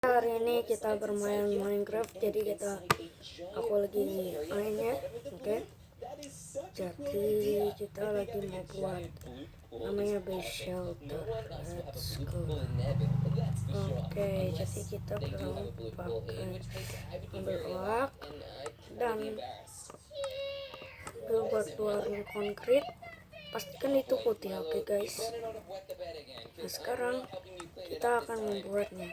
Hari ini kita bermain Minecraft, jadi aku lagi mainnya, oke. Jadi kita lagi mau buat namanya base shelter. Let's go. Oke, jadi kita pertama pakai ambil rock dan ambil batuan konkret. Pastikan itu putih, oke guys. Nah, sekarang kita akan membuatnya.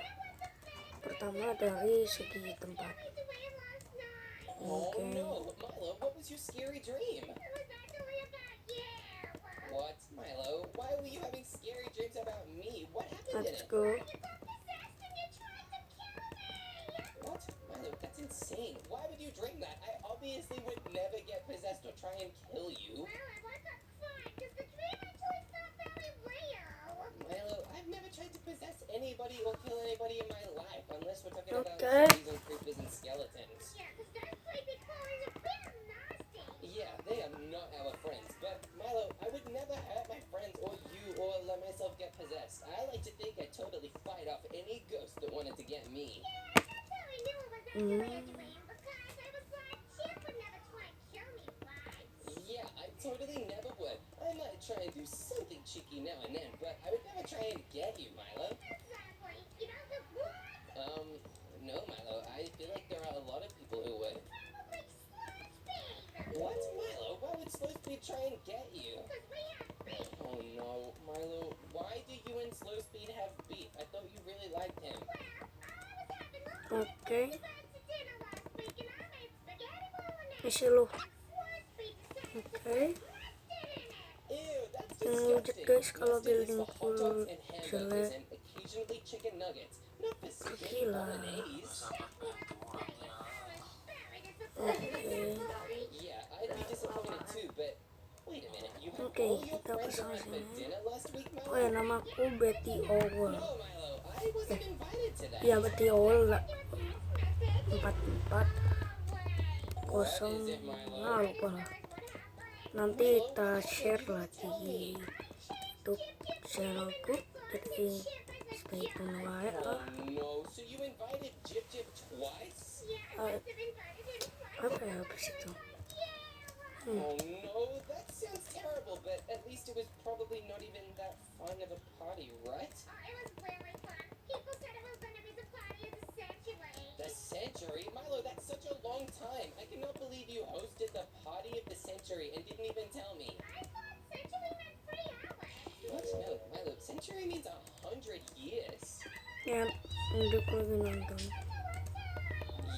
Pertama dari segi tempat. Oke. Let's go. What? Milo, that's insane. Why would you dream that? I obviously would never get possessed or try and kill you. Milo, I've never tried to possess anybody or kill anybody in my life, unless we're talking about zombies and creepers and skeletons. Yeah, they are not our friends, but Milo, I would never hurt my friends or you or let myself get possessed. I like to think I'd totally fight off any ghost that wanted to get me. Yeah, I totally never would. I might try and do something cheeky now and then, but I would never try and get you, Milo. No, Milo, I feel like there are a lot of people who would. What? Milo, why would Slow Speed try and get you? Oh no, Milo, why do you and Slow Speed have beef? I thought you really liked him. Oke. Isi lu. Oke. Lanjut guys, kalau building full jelek gila. Oke, kita pasang sini. Oh ya, namaku Betty Owl. Ya Betty Owl lah. 44 nah lupa lah. Nanti kita share lagi YouTube channelku, jadi stay tune wae lah. Apa ya habis itu? Oh no, that sounds terrible, but at least it was probably not even that fun of a party, right? It was really fun. People said it was gonna be the party of the century. The century? Milo, that's such a long time. I cannot believe you hosted the party of the century and didn't even tell me. I thought century meant 3 hours. What? No, Milo, century means 100 years. Ya, udah lagi nonton.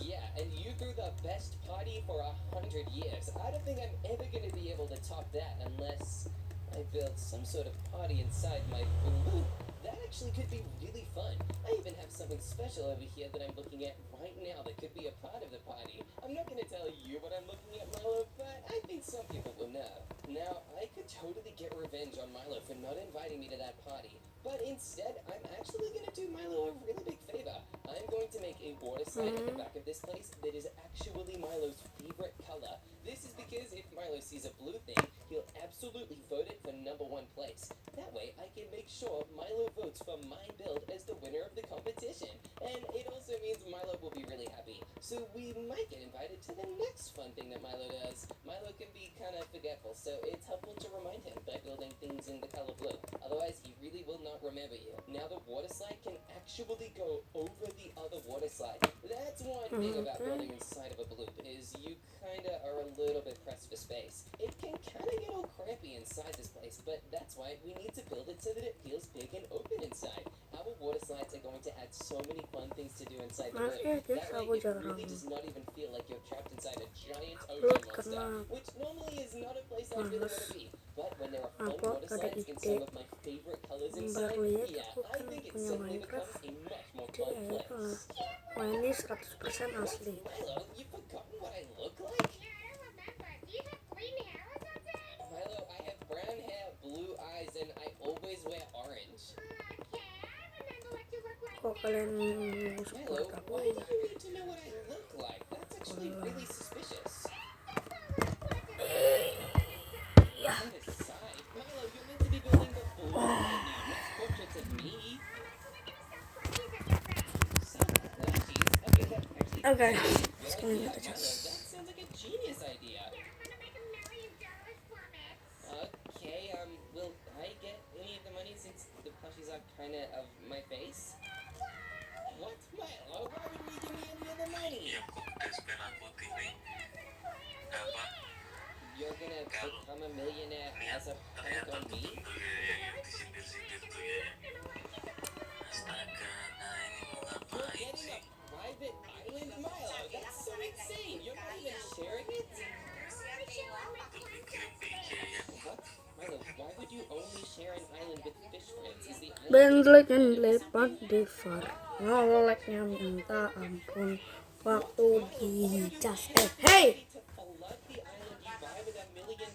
Yeah, and you threw the best party for 100 years. I don't think I'm ever going to be able to top that unless I build some sort of party inside my balloon. That actually could be really fun. I even have something special over here that I'm looking at right now that could be a part of the party. I'm not going to tell you what I'm looking at, Milo, but I think some people will know. Now, I could totally get revenge on Milo for not inviting me to that party, but instead, I'm actually going to do Milo a really big favor. I'm going to make a water slide at the back of this place that is actually Milo's favorite color. This is because if Milo sees a blue thing, he'll absolutely vote it for #1 place. That way, I can make sure Milo votes for my build as the winner of the competition. And it also means Milo will be really happy. So we might get invited to the next fun thing that Milo does. Milo can be kind of forgetful, so it's helpful to remind him by building things in the color blue. Otherwise, he really will not remember you. Now the water slide can actually go over the other water slide. That's one thing about building inside of a bloop, is you kinda are a little bit pressed for space. It can kinda get all crampy inside this place, but that's why we need to build it so that it feels big and open inside. Our water slides are going to add so many fun things to do inside the bloop. That way, it really does not even feel like you're trapped inside a giant ocean monster, which normally is not a place I really want to be. But when there are fun water slides in some of my favorite colors inside, yeah, I think it suddenly becomes a much more fun place. Wah, ini 100% asli. Milo, you've forgotten what I look like? Yeah, I don't remember. Do you have green hair or something? Milo, I have brown hair, blue eyes, and I always wear orange. Okay, I remember what you look like. Kok kalian Milo, support aku? why do you need to know what I look like? That's actually really suspicious. Ya, And aside, Milo, you're meant to be building the balloon, not portraits of me. So we're gonna stop pointing at your friends. So Okay, let's Well, gonna yeah, get the Milo, that chest. sounds like a genius idea. Yeah, I'm gonna make $1 million from it. Okay, will I get any of the money since the plushies are kinda of my face? What? Milo, why would we give me any of the money? Iya kok udah merah putih nih. Apa? You're gonna Kalau become a millionaire lihat as a prank ternyata on betul me? tuh ya yang disindir-sindir tuh ya. Astaga, nah ini mau You're ngapain getting sih? a private island, Milo? That's so insane! You're not even sharing it? Untuk dikirim ke IKEA ya. What? Milo, why would you only share an island with fish friends? Is the island Bentley gonna yang be lepak something? di far, ngoleknya minta ampun. Waktu dicas hey! To flood the island you buy with $1 million.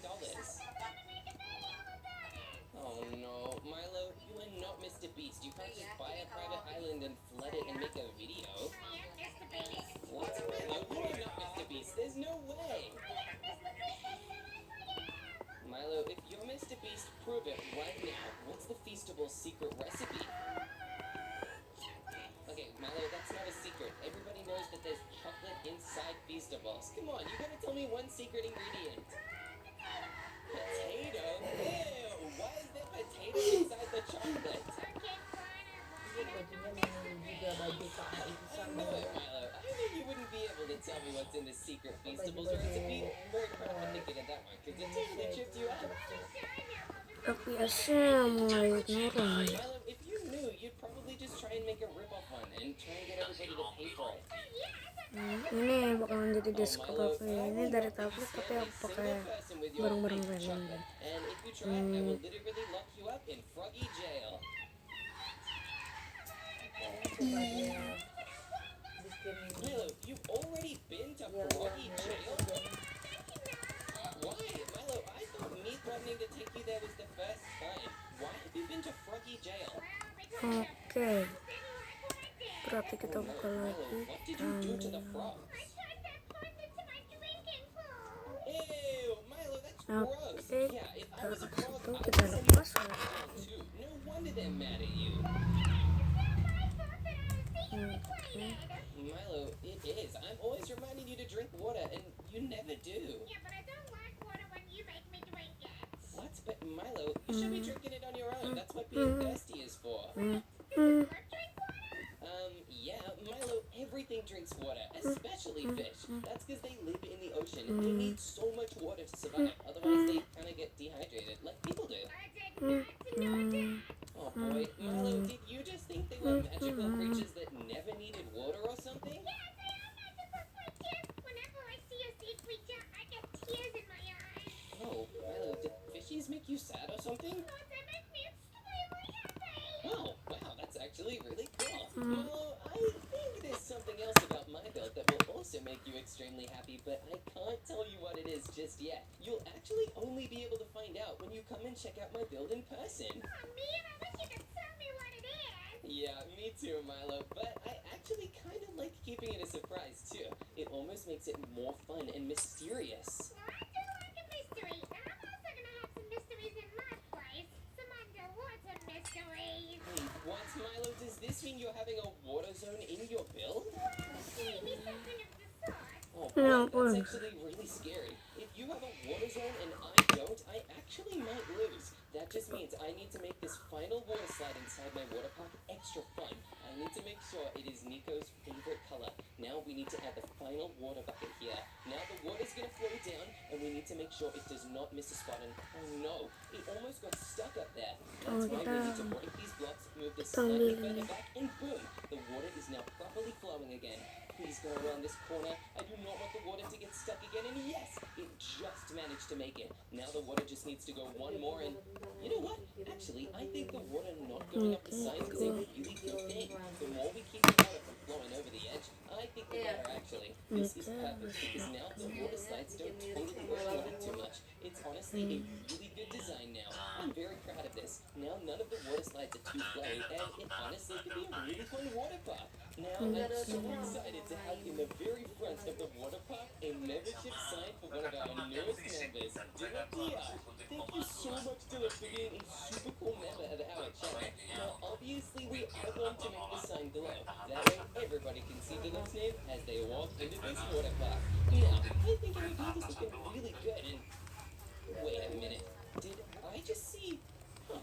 Oh no, Milo, you are not Mr. Beast. You can't just buy a private island and flood it and make a video. I am Mr. Beast. What? Milo, you are not Mr. Beast. There's no way. Milo, if you're Mr. Beast, prove it right now. What's the Feastable's secret recipe? Okay, Milo, that's not a secret. Everybody knows that there's chocolate inside Feastables. Come on, you gotta tell me one secret ingredient. Potato? Ew! Why is there potato inside the chocolate? Okay, fine, I lied. I knew it, Milo. I knew you wouldn't be able to tell me what's in the secret Feastables recipe. I'm very proud of thinking of that one, because it totally tripped you up. Tapi asnya mulai nurun. Milo, if you knew, you'd probably just try and make a rip-off one and try and get everybody to pay for it. Ini bakalan jadi desk apa ini dari tablet tapi aku pakai barang-barang random deh. And if you try, I will literally lock you up in Froggy Jail. Milo, you've already been to Froggy Jail? Why? Milo, I thought me threatening to take you there was the first time. Why have you been to Froggy Jail? Oke, berarti kita buka Milo, lagi. what did you do to the frogs? Ew, Milo, that's gross. Oke, Yeah, if I was a frog, itu I would kita send you lepas. to jail too. No wonder they're mad at you. Oke. Milo, it is. I'm always reminding you to drink water, and you never do. Yeah, but I don't like water when you make me drink it. What? But Milo, you should be drinking it on your own. That's what being thirsty is for. Yeah, Milo, everything drinks water, especially fish. That's because they live in the ocean. They need so much water to survive. Otherwise, they kind of get dehydrated, like people do. I did not know that. Oh boy, Milo, did you just think they were magical creatures that never needed water or something? Yes, I am magical creature. Whenever I see a sea creature, I get tears in my eyes. Oh, Milo, did fishies make you sad or something? But they make me extremely happy. Oh, wow, that's actually really cool. Milo, I think there's something else about my build that will also make you extremely happy, but I can't tell you what it is just yet. You'll actually only be able to find out when you come and check out my build in person. Oh, man, I wish you could tell me what it is. Yeah, me too, Milo, but I actually kind of like keeping it a surprise too. It almost makes it more fun and mysterious. Well, I do like a mystery, and I'm also gonna have some mysteries in my place. Some underwater mysteries. Wait, what, Milo? Does this mean you're having a water zone in your build? Maybe something of the sort. Oh No, boy, well. that's actually really scary. If you have a water zone and I don't, I actually might lose. That just means I need to make this final water slide inside my water park extra fun. I need to make sure it is Nico's favorite color. Now we need to add the final water bucket here. Now the water's gonna flow down, and we need to make sure it does not miss a spot. And oh no, it almost got stuck up there. That's why we need to break these blocks, move this slightly further back, and boom, the water is now properly flowing again. Please go around this corner. I do not want the water to get stuck again. And yes, it just managed to make it. Now the water just needs to go one more. And you know what? Actually, I think the water not going up the sides is a really good thing. The more we keep the water from flowing over the edge, I think the better actually. This is perfect because now the water slides don't totally overload too much. It's honestly a really good design now. I'm very proud of this. Now none of the water slides are too flowy, and it honestly could be a really fun water park. Now I'm so excited to have in the very front of the water park a membership sign for one of our newest members, Dylan. Thank you so much, Dylan, for being a super cool member of our channel. Now obviously we are going to make the sign glow. That way everybody everybody can see the next name as they walk into this water park. Now, I think our build is looking really good and... Wait a minute. Did I just see... Huh.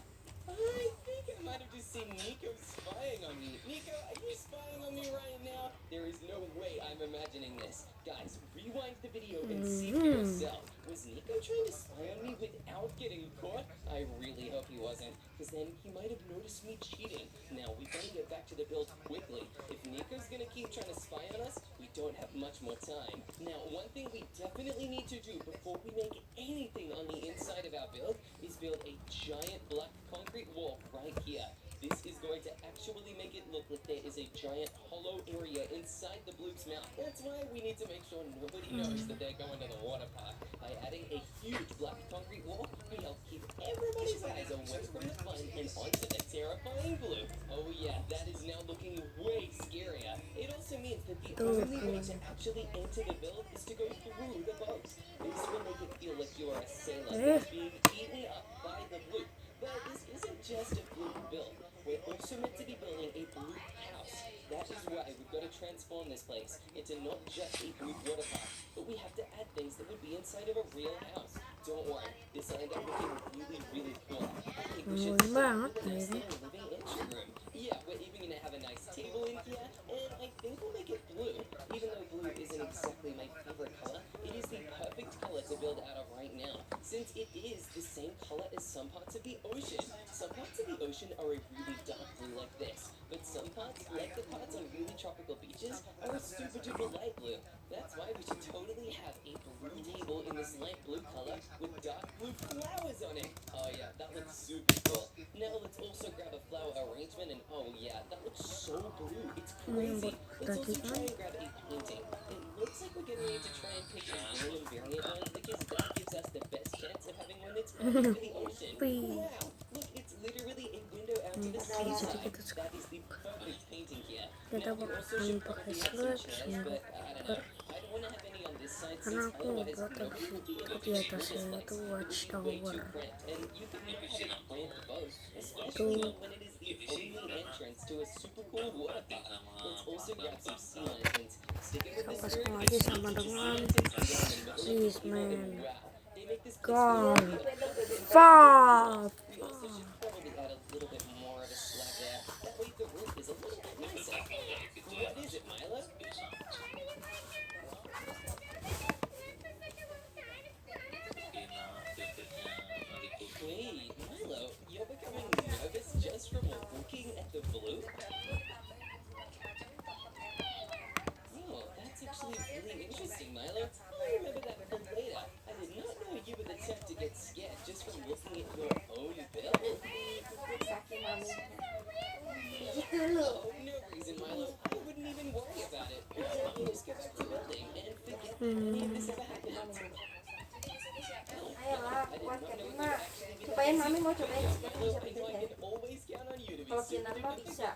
I think I might have just seen Nico spying on me. Nico, are you spying on me right now? There is no way I'm imagining this. Guys, rewind the video and see for yourself. Was Nico trying to spy on me without getting caught? I really hope he wasn't, because then he might have noticed me cheating. Now, we gotta get back to the build quickly. If Nico's gonna keep trying to spy on us, we don't have much more time. Now, one thing we definitely need to do before we make anything on the inside of our build is build a giant black concrete wall right here. This is going to actually make it look like there is a giant hollow area inside the bloop's mouth. That's why we need to make sure nobody knows that they're going to the water park. By adding a huge black concrete wall, we help keep everybody's eyes away from the fun and onto the terrifying bloop. Oh yeah, that is now looking way scarier. It also means that the only way to actually enter the build is to go through the boat. This will make it feel like you are a sailor that's being eaten up by the bloop. But this isn't just a bloop build. We're also meant to be building a bloop house. That is why we've got to transform this place into not just a bloop water park, but we have to add things that would be inside of a real house. Don't worry, this will end up looking really, really cool. I think we should start with a nice little living entry room. Yeah, we're even going to have a nice table in here, and I think we'll make it blue. Even though blue isn't exactly my favorite color, it is the perfect color to build out of right now, since it is the same color as some parts of the ocean. Some parts of the ocean are a really dark blue like this, but some parts, like the parts on really tropical beaches, are a super duper light blue. That's why we should totally have a blue table in this light blue color with dark blue flowers on it. Oh yeah, that looks super cool. Now let's also grab a flower arrangement, and oh yeah, that looks so blue. It's crazy. Let's also try and grab a painting. It looks like we're gonna need to try and pick a random variant one, because that gives us the best chance of having one that's perfect for the ocean. Wow, look, it's literally a window out to the seaside. That is the perfect painting here. Now we also should probably add some chairs, but I don't know. I don't want to have any on this side, Karena since aku otherwise buat nobody will be able di to enter atasnya this itu place. It would be way too watchtower. cramped, and you can never have it cramped both, especially when it is the only entrance to a super cool water park. Let's also grab some sea lanterns. Sticking with this Sama spirit, lagi it's sama sea dengan lanterns down the middle of the please table, and man. wow, they make this place God. feel real. Fuck. We also should probably add a little bit more of a slab there. That way the roof is a little bit nicer. What is it, Milo? Wait, Milo, you're becoming nervous just from looking at the blue? Oh, that's actually really interesting, Milo. I'll remember that for later. I did not know you were the type to get scared just from looking at your own build. Oh, no reason, Milo. I wouldn't even worry about it. You just go back to building and forget that any of this ever happened. Ayolah, kuat karena cobain mami mau cobain sekarang bisa Milo, I pencet ya. can always count on you to be Kalau super Kinan mah bisa.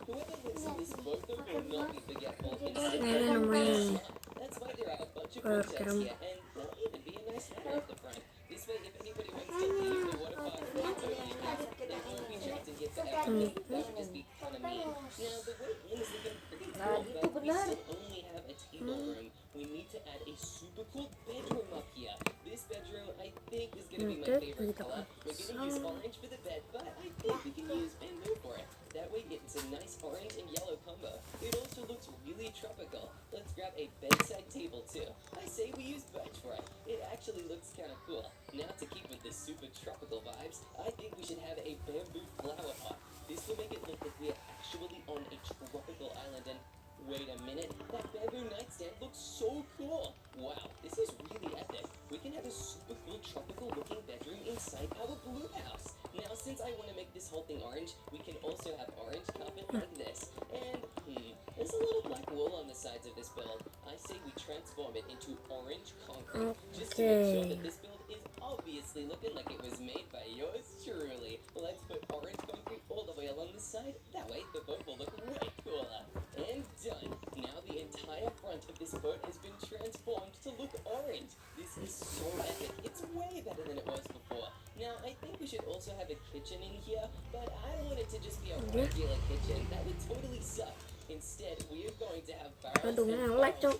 Whoever lives in this photo will not be forgetful. Ini namanya That's why there are a bunch of Kalau windows kiram here, and there'll even be a nice ladder at the front. This way, if anybody wants to leave the water park, they totally can. They won't be trapped and get to everything. That would just be kind of mean. Now, the way in is looking pretty Nah, cool, gitu but we benar. still only have a table room. We need to add a super cool bedroom up here. This bedroom, I think, is going to be my Nanti favorite kita color. We're going to use orange for the bed, but I think we can use bamboo for it. That way it's a nice orange and yellow combo. It also looks really tropical. Let's grab a bedside table too. I say we use birch for it. It actually looks kind of cool. Now to keep with the super tropical vibes, I think we should have a bamboo flower pot. This will make it look like we are actually on a tropical island, and wait a minute, that bamboo nightstand looks so cool. Wow, this is really epic. We can have a super cool tropical looking bedroom inside our blue house. Now, since I want to make this whole thing orange, we can also have orange carpet like this. And, there's a little black wool on the sides of this build. I say we transform it into orange concrete, just to make sure that this build is obviously looking like it was made by yours truly. Let's put orange concrete all the way along the side. That way, the boat will look way cooler. And done. Now the entire front of this boat has been transformed to look orange. This is so epic. It's way better than it was before. Now, I think we should also have a kitchen in here, but I don't want it to just be a regular kitchen. That would totally suck. Instead, we are going to Aduh, ngelek, Cok.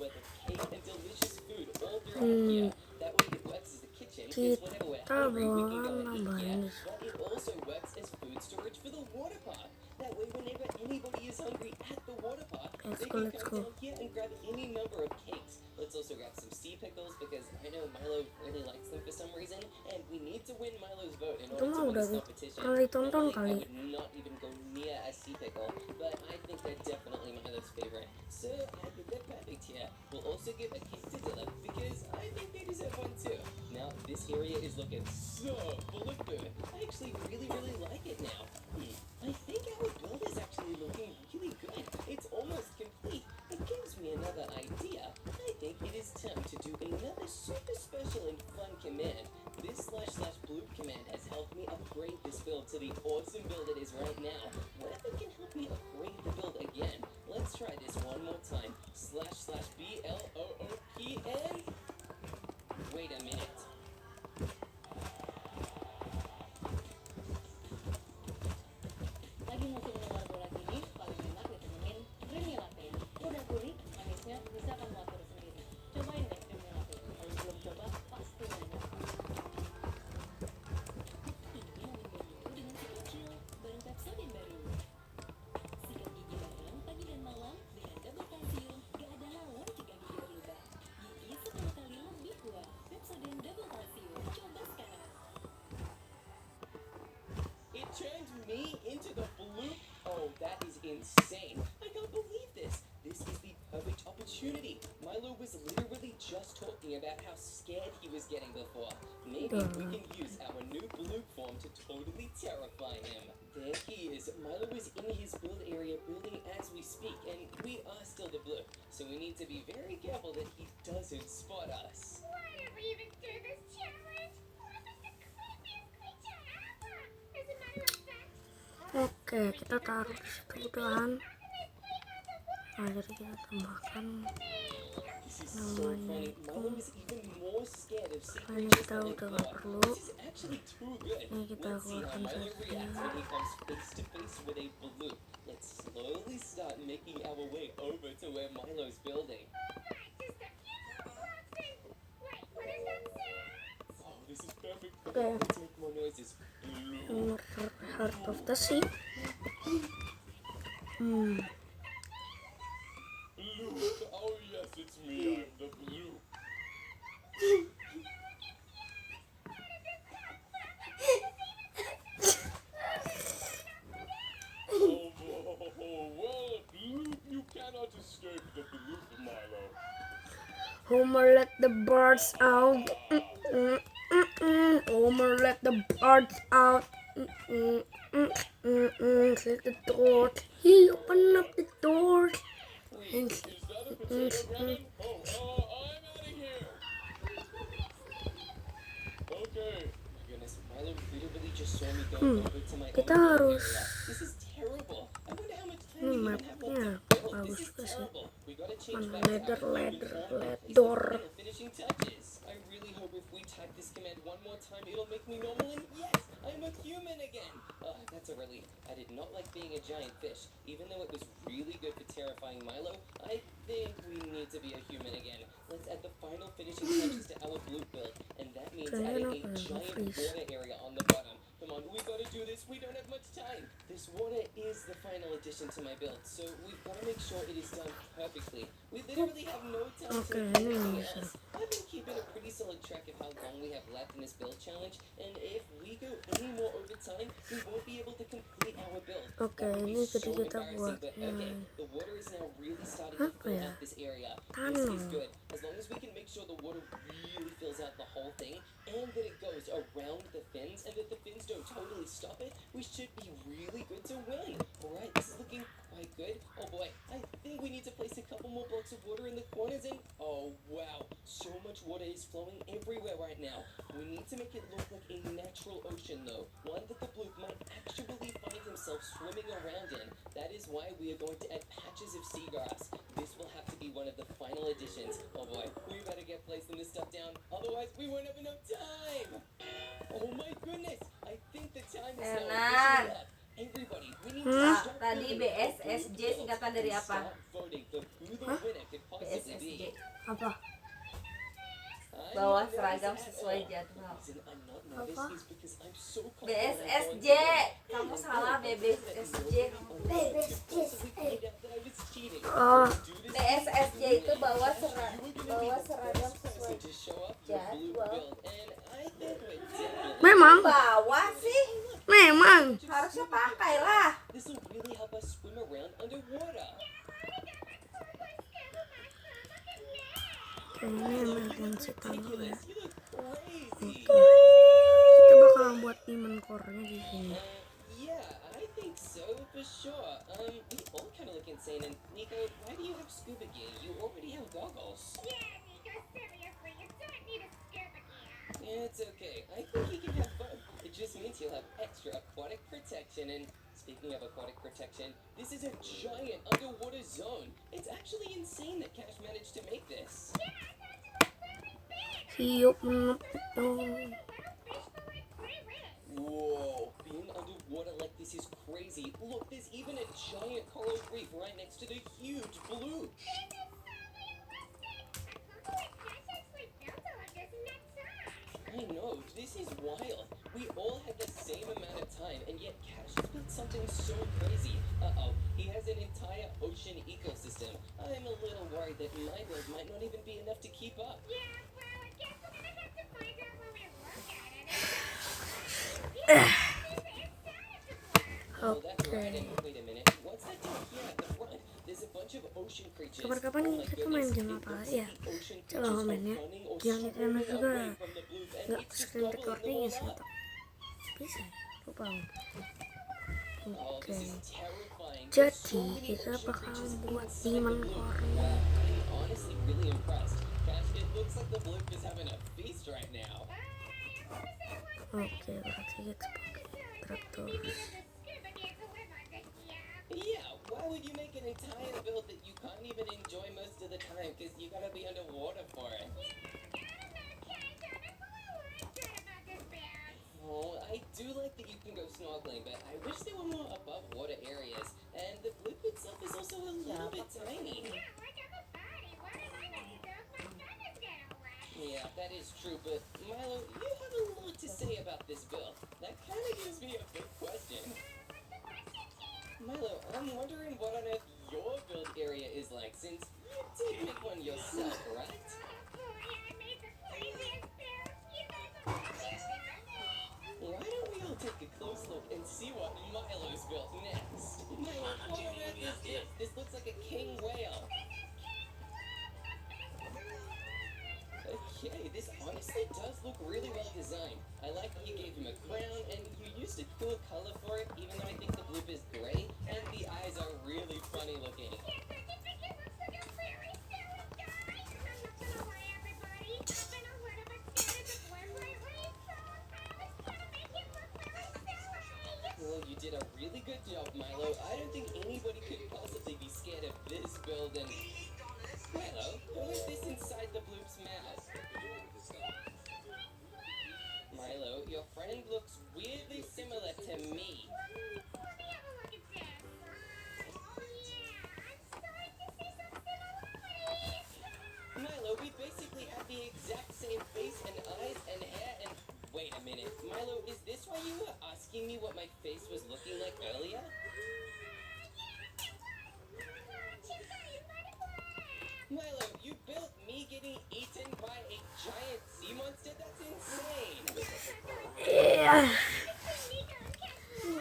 Kita bakalan nambahin di But it also works as food storage for the water park. That way, whenever anybody is hungry at the water park, Let's they go, can let's come go. down here and grab any number of cakes. Let's also grab some sea pickles because I know Milo really likes them for some reason, and we need to win Milo's vote in Itu order mah to win udah this competition. pernah ditonton Normally, I kali. would not even go near a sea pickle, but I think they're definitely Milo's favorite. So I think they're perfect here. We'll also give a cake to Dylan because I think they deserve one too. Now this area is looking so full of food. I actually really like it now. I think our build is actually looking really good. It's almost complete. It gives me another idea. I think it is time to do another super special and fun command. This // bloop command has helped me upgrade this build to the awesome build it is right now. What if it can help me upgrade the build again? Let's try this one more time. // BLOOPN. Wait a minute. Lagi musim minum bola gini, paling enak ditemenin creamy latte. Udah gurih, manisnya bisa kamu atur sendiri. Cobain deh creamy latte. Kalau belum coba, pasti enak. Ini awin baru dengan si kecil, bareng Pepsodent baru. Sikat gigi bareng pagi dan malam dengan double kalsium. Gak ada lawan jika gigi berlubang. Gigi 10 kali lebih kuat. Pepsodent double kalsium. Coba sekarang. It turned me into the blue. Oh, that is insane. I can't believe this. This is the perfect opportunity. Milo was literally just talking about how scared he was getting before. Maybe we can use our new blue form to totally terrify him. There he is. Milo is in his build area building as we speak, and we are still the blue. So we need to be very careful that he doesn't spot us. Why did we even do this challenge? What is the creepiest creature ever? As a matter of fact, Oke, kita taruh di situ kan. Nah, jadi kita tambahkan This is so funny. Milo is even more scared of sea Ini creatures kita than I udah thought. gak perlu. This is actually too good. Ini kita Let's see how keluarkan Milo saja. reacts when he comes face to face with a blue. Let's slowly start making our way over to where Milo's building. alright, just a few more blocks and... Wait, what is that sound? Oh, this is perfect. Okay. Let's make more noises. Blue. Heart of the Sea. Blue. Oh yes, it's me. I'm the blue. Well, blue, you cannot escape the blue, Milo. Homer let the birds out. Homer let the birds out. Let the door. He opened up the door. Is that a potato, Brennan? Oh, I'm out of here. Okay. My goodness, Milo literally just saw me go over to my Kita own harus area. This is terrible. I wonder how much time ini we even have mapnya left to build. bagus This is juga sih. terrible. We gotta change Mana back to ladder, our ladder, human form and place the ladder. final finishing touches. I really hope if we type this command one more time, it'll make me normal. And yes, I'm a human again. That's a relief. I did not like being a giant fish, even though it was really good for terrifying Milo. I think we need to be a human again. Let's add the final finishing touches to our blue build, and that means adding a giant water area on the bottom. Come on, we gotta do this. We don't have much time. This water is the final addition to my build, so we've got to make sure it is done perfectly. We literally have no time to Okay, do anything ini bisa. else. I've been keeping a pretty solid track of how long we have left in this build challenge, and if we go any more over time, we won't be able to complete our build. Oke, That would be ini so jadi kita embarrassing, but buatnya okay, the water is now really starting to apa fill ya? out this area. This Tunnel. is good. As long as we can make sure the water really fills out the whole thing, and that it goes around the fins, and that the fins don't totally stop it, we should be really good to win. Alright, this is looking quite good. Oh boy, I think we need to place a couple more blocks of water in the corners, and oh wow, so much water is flowing everywhere right now. We need to make it look like a natural ocean though, one that the bloop might actually find himself swimming around in. That is why we are going to add patches of seagrass. This will have to be one of the final additions. Oh boy, we better get placing this stuff down, otherwise we won't have enough time. Oh my goodness, I think the time is now officially up. Everybody, we need to start Tadi building our BSSJ blue singkatan builds dari and apa? start voting for who the winner could Apa? Bawa seragam sesuai jadwal. Apa? BSSJ, kamu salah BBSJ. Oh, BSSJ itu bawa seragam sesuai jadwal. memang, Bawa sih, memang. harusnya pakai lah. Kayaknya emergency tunnel ya. Oke. Kita bakalan buat diamond core-nya di sini. Yeah, I think so for sure. We all kind of look insane. And Nico, why do you have scuba gear? You already have goggles. Yeah, Nico, seriously, you don't need a scuba gear. Yeah, it's okay. I think he can have fun. It just means he'll have extra aquatic protection. And speaking of aquatic protection, this is a giant underwater zone. It's actually insane that Cash managed to make this. Siup. Whoa, being underwater like this is crazy. Look, there's even a giant coral reef right next to the huge blue. I know, this is wild. We all had the same amount of time, and yet Cash has built something so crazy. Uh-oh, he has an entire ocean ecosystem. I'm a little worried that my build might not even be enough to keep up. Yeah, well, I guess we're gonna have to find out when we look at it. Oh, that's right. Oke. And wait a minute. What's that doing here at the front? There's a bunch of ocean creatures. Kapan-kapan Oh my kita goodness, main game it apa looks ya? like the ocean Coba creatures komennya. are running or Yang Nintendo swimming juga away from the blue, and nggak it's just screen bubbling the recording ya, wall up. bisa. Lupa. Oh, Oke. this is terrifying. There's Jadi so many kita ocean bakalan creatures buat inside the diamond blue. core-nya. Wow, I'm honestly really impressed. Cash, it looks like the bloop is having a feast right now. Oke, berarti kita pakai traktor. Yeah, why would you make an entire build that you can't even enjoy most of the time because you gotta be underwater for it? Oh, I do like that you can go snorkeling, but I wish there were more above water areas. And the bloop itself is also a little bit tiny. Yeah, that is true, but Milo, you have a lot to say about this build. That kind of gives me a big question. Milo, I'm wondering what on earth your build area is like, since you did make one yourself, right? Why don't we all take a close look and see what Milo's built next? Milo, what on earth is this? This looks like a king whale. Okay, this honestly does look really well designed. I like that you gave him a crown, and you used a cool color for it, even though I think the bloop is gray, and the eyes are really funny looking. Well, you did a really good job, Milo. I don't think anybody could possibly be scared of this build, and... Milo, who is this inside the bloop's mask? Milo, your friend looks weirdly similar to me. Milo, we basically have the exact same face and eyes and hair and... Wait a minute. Milo, is this why you were asking me what my face was looking like earlier? Milo, you built me getting eaten by a giant sea monster? That's insane! Iya.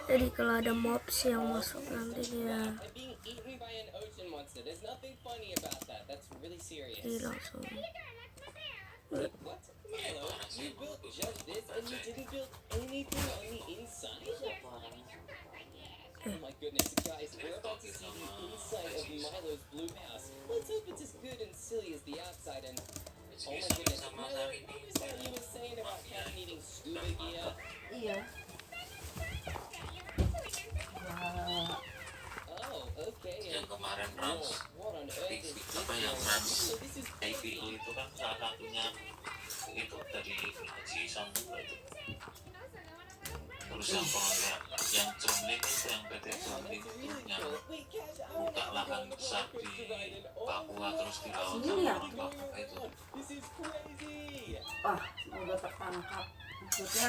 Jadi kalau ada mobs yang masuk nanti dia And being eaten by an ocean monster, there's nothing funny about that. That's really serious. langsung. Wait, what? Milo, you built just this and you didn't build anything on the inside? Oh my goodness, guys, we're about to see the inside of Milo's blue house. Let's hope it's as good and silly as the outside and... Oh my goodness, Milo, what was that you were saying about Cat needing scuba gear? Iya. Wah. Oh, okay. Yang And... kemarin Whoa, Rams, what on earth is this? apa yang Rams So this is Navy crazy. itu kan salah satunya itu dari season 2 itu terus yang kalau nggak yang Chongling itu yang PT Chongling itu yang buka lahan besar di Papua terus dirawat Ini ya? sama bapak itu. Wah, semoga tertangkap. Maksudnya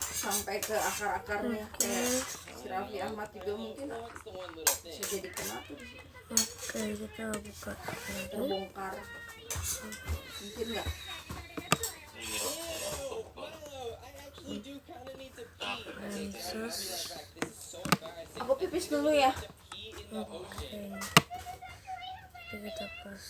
sampai ke akar-akarnya. Kayak si Raffi Ahmad juga mungkin bisa jadi kena tuh di situ. Oke, kita buka lagi. Terbongkar. Mungkin nggak? Iya, Lenses. Aku pipis dulu ya. Oke. Kita pas.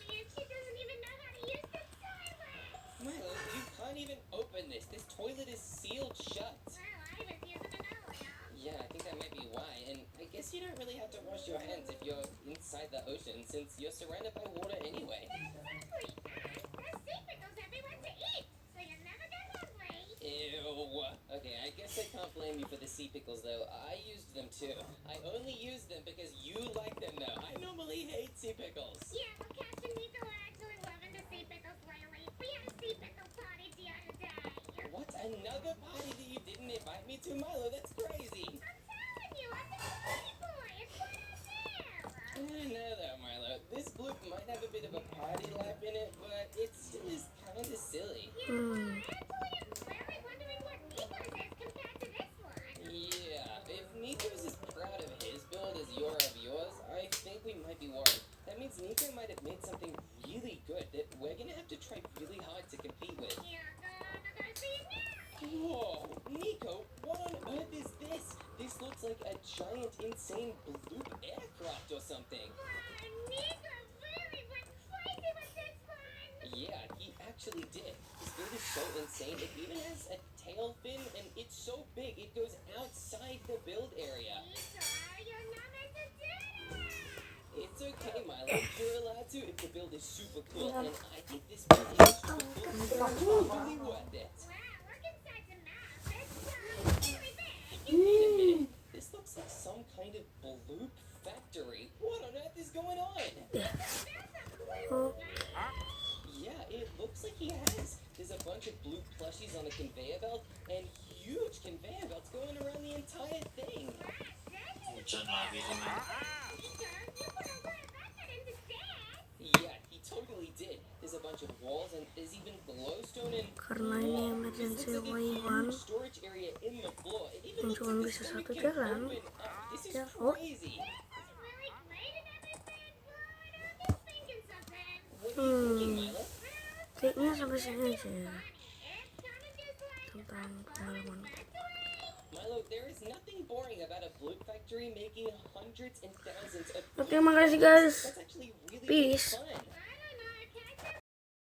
She doesn't even know how to use the toilet. Milo, you can't even open this. This toilet is sealed shut. Well, I was using an earlier. Yeah, I think that might be why. And I guess you don't really have to wash your hands if you're inside the ocean, since you're surrounded by water anyway. Exactly. And there's sea pickles everywhere to eat, so you never get hungry. Ew. Okay, I guess I can't blame you for the sea pickles, though. I used them too. I only used them because you like them, though. I normally hate sea pickles. Yeah, well, Captain Nico are actually loving the sea pickles lately. We had a sea pickle party the other day. What? Another party that you didn't invite me to, Milo? That's crazy. I'm telling you, I'm the party boy. It's what I do. I don't know, though, Milo. This bloop might have a bit of a party lap in it, but it still is kind of silly. Yeah, actually, I'm really wondering what Nico's is compared to this one. Yeah, if Nico's as proud of his build as you're of yours, I think we might be worried. That means Nico might have made something really good that we're gonna have to try really hard to compete with. Yeah, gonna see it now. Whoa, Nico, what on earth is this? This looks like a giant, insane bloop aircraft or something. Nico really went crazy with this one. Yeah, he actually did. This build is so insane. It even has a tail fin, and it's so big it goes outside the build area. Nico, you're not meant to do that. It's okay, Milo. You're allowed to if the build is super cool, and I think this build is super cool. Totally worth it. Wow, look inside the map. It's really big. Wait a minute. This looks like some kind of bloop factory. What on earth is going on? Oh, Yeah, it looks like he has. There's a bunch of bloop plushies on a conveyor belt, and huge conveyor belts going around the entire thing. hujan lagi ini. Yeah, he totally did. There's a bunch of walls, and there's even glowstone and karena ini emergency waiwan storage area in the floor. It even yang looks cuma like bisa this satu storage can jalan. open up. This is Ya, oh. crazy. Really great and everything, but I'm thinking something. What are you thinking, Milo? Kayaknya sampai sini aja It's kinda just like tentang pengalaman. Milo, there is nothing boring about a bloop factory making hundreds and thousands of Oke, makasih guys. That's actually really Peace. fun.